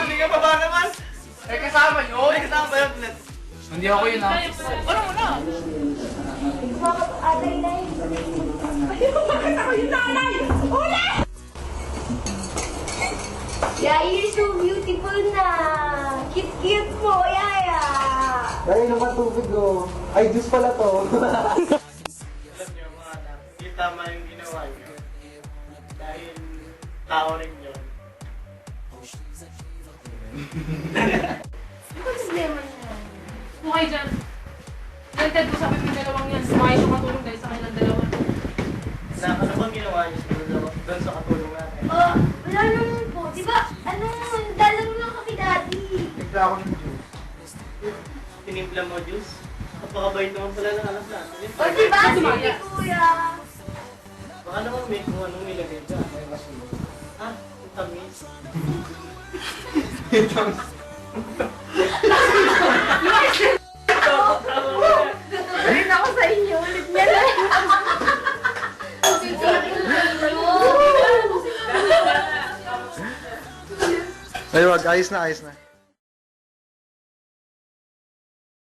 Hindi ka baba naman! Eh, kasama nyo! Kasama ba yun? Hindi ako yun, ha? Ano mo na? Bakit ako yung nanay? Uli! Yeah, you're so beautiful na! Cute-cute mo, Yaya! Dahil naman tubig, oh. Ay, juice pala to. Alam nyo, mga anak, hindi tama yung ginawa nyo. Dahil tao rin yun. Ano ba problema niya? Sumay dyan. Nagtad ko sabi yung dalawang yan. Sumay ko matulong dahil sa kanilang dalawa. Ano bang ginawa nyo doon sa katulong natin? Wala naman po. Diba, dalang lang kami daddy. Nagla ako ng juice. Tinimpla mo juice? Napakabait naman pala ng anak natin. Diba, sige kuya. Baka naman may kung anong nilagay dyan. May masin. Ah, ang tamis. Ang tamis. Ulit ako sa inyo. Ulit niya lang. Ay, wag. Ayos na, ayos na.